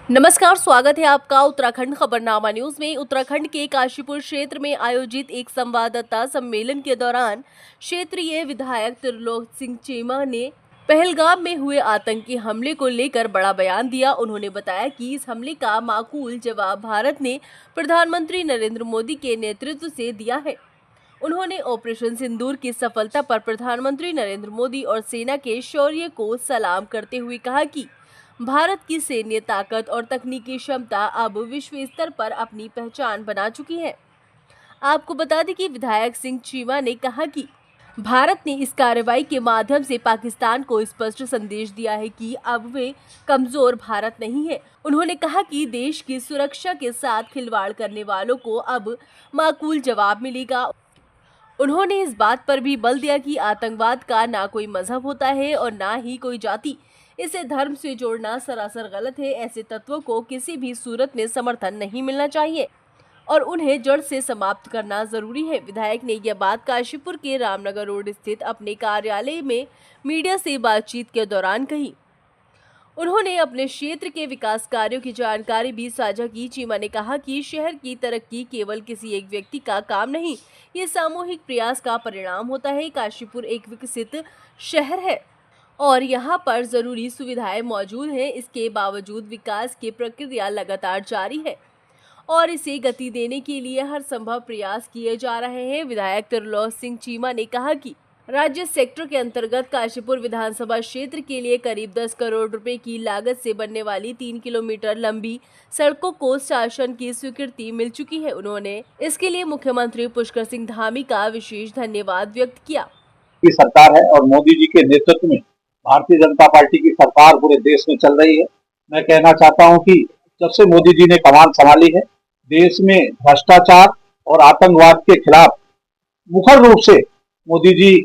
नमस्कार, स्वागत है आपका उत्तराखंड खबरनामा न्यूज में। उत्तराखंड के काशीपुर क्षेत्र में आयोजित एक संवाददाता सम्मेलन के दौरान क्षेत्रीय विधायक त्रिलोक सिंह चीमा ने पहलगाम में हुए आतंकी हमले को लेकर बड़ा बयान दिया। उन्होंने बताया कि इस हमले का माकूल जवाब भारत ने प्रधानमंत्री नरेंद्र मोदी के नेतृत्व से दिया है। उन्होंने ऑपरेशन सिंदूर की सफलता पर प्रधानमंत्री नरेंद्र मोदी और सेना के शौर्य को सलाम करते हुए कहा कि भारत की सैन्य ताकत और तकनीकी क्षमता अब विश्व स्तर पर अपनी पहचान बना चुकी है। आपको बता दें कि विधायक सिंह चीमा ने कहा कि भारत ने इस कार्रवाई के माध्यम से पाकिस्तान को स्पष्ट संदेश दिया है कि अब वे कमजोर भारत नहीं है। उन्होंने कहा कि देश की सुरक्षा के साथ खिलवाड़ करने वालों को अब माकूल जवाब मिलेगा। उन्होंने इस बात पर भी बल दिया कि आतंकवाद का ना कोई मजहब होता है और ना ही कोई जाति। इसे धर्म से जोड़ना सरासर गलत है। ऐसे तत्वों को किसी भी सूरत में समर्थन नहीं मिलना चाहिए और उन्हें जड़ से समाप्त करना जरूरी है। विधायक ने यह बात काशीपुर के रामनगर रोड स्थित अपने कार्यालय में मीडिया से बातचीत के दौरान कही। उन्होंने अपने क्षेत्र के विकास कार्यों की जानकारी भी साझा की। चीमा ने कहा कि शहर की तरक्की केवल किसी एक व्यक्ति का काम नहीं, ये सामूहिक प्रयास का परिणाम होता है। काशीपुर एक विकसित शहर है और यहाँ पर जरूरी सुविधाएं मौजूद हैं। इसके बावजूद विकास की प्रक्रिया लगातार जारी है और इसे गति देने के लिए हर संभव प्रयास किए जा रहे हैं। विधायक त्रिलोक सिंह चीमा ने कहा कि राज्य सेक्टर के अंतर्गत काशीपुर विधानसभा क्षेत्र के लिए करीब 10 करोड़ रुपए की लागत से बनने वाली 3 किलोमीटर लंबी सड़कों को शासन की स्वीकृति मिल चुकी है। उन्होंने इसके लिए मुख्यमंत्री पुष्कर सिंह धामी का विशेष धन्यवाद व्यक्त किया। की सरकार है और मोदी जी के नेतृत्व में भारतीय जनता पार्टी की सरकार पूरे देश में चल रही है। मैं कहना चाहता हूं कि जब से मोदी जी ने कमान संभाली है, देश में भ्रष्टाचार और आतंकवाद के खिलाफ मुखर रूप से मोदी जी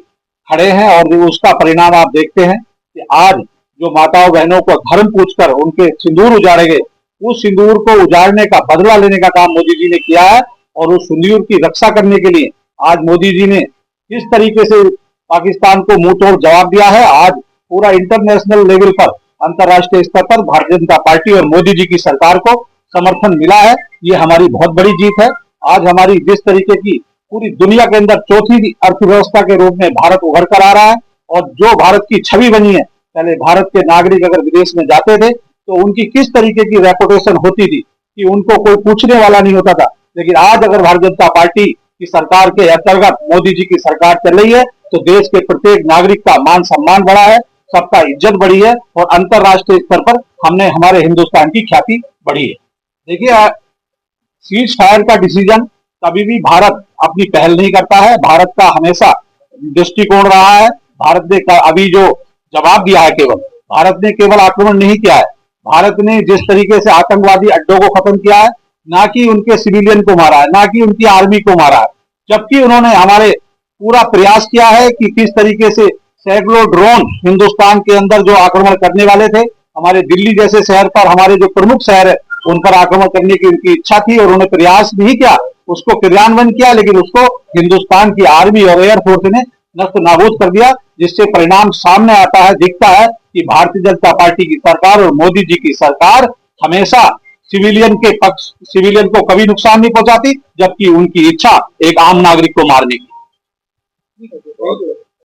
खड़े हैं और उसका परिणाम आप देखते हैं कि आज जो माताओं बहनों को धर्म पूछकर उनके सिंदूर उजाड़े गए, उस सिंदूर को उजाड़ने का बदला लेने का काम मोदी जी ने किया है और उस सिंदूर की रक्षा करने के लिए आज मोदी जी ने किस तरीके से पाकिस्तान को मुंह तोड़ जवाब दिया है। आज पूरा इंटरनेशनल लेवल पर, अंतर्राष्ट्रीय स्तर पर भारतीय जनता पार्टी और मोदी जी की सरकार को समर्थन मिला है। ये हमारी बहुत बड़ी जीत है। आज हमारी जिस तरीके की पूरी दुनिया के अंदर चौथी अर्थव्यवस्था के रूप में भारत उभर कर आ रहा है और जो भारत की छवि बनी है, पहले भारत के नागरिक अगर विदेश में जाते थे तो उनकी किस तरीके की रेपुटेशन होती थी कि उनको कोई पूछने वाला नहीं होता था, लेकिन आज अगर भारतीय जनता पार्टी की सरकार के अंतर्गत मोदी जी की सरकार चल रही है तो देश के प्रत्येक नागरिक का मान सम्मान बढ़ा है, सबका इज्जत बढ़ी है और अंतरराष्ट्रीय स्तर पर हमने हमारे हिंदुस्तान की ख्याति बढ़ी है। देखिए, सीज फायर का डिसीजन कभी भी भारत अपनी पहल नहीं करता है। भारत का हमेशा दृष्टिकोण रहा है। भारत ने अभी जो जवाब दिया है, केवल भारत ने केवल आक्रमण नहीं किया है, भारत ने जिस तरीके से आतंकवादी अड्डों को खत्म किया है, ना कि उनके सिविलियन को मारा है, ना कि उनकी आर्मी को मारा है, जबकि उन्होंने हमारे पूरा प्रयास किया है कि किस तरीके से सैकड़ों ड्रोन हिंदुस्तान के अंदर जो आक्रमण करने वाले थे, हमारे दिल्ली जैसे शहर पर, हमारे जो प्रमुख शहर है उन पर आक्रमण करने की उनकी इच्छा थी और उन्होंने प्रयास भी किया, उसको क्रियान्वयन किया, लेकिन उसको हिंदुस्तान की आर्मी और एयरफोर्स ने नष्ट नाबूद कर दिया, जिससे परिणाम सामने आता है, दिखता है कि भारतीय जनता पार्टी की सरकार और मोदी जी की सरकार हमेशा सिविलियन को कभी नुकसान नहीं पहुंचाती, जबकि उनकी इच्छा एक आम नागरिक को मारने की।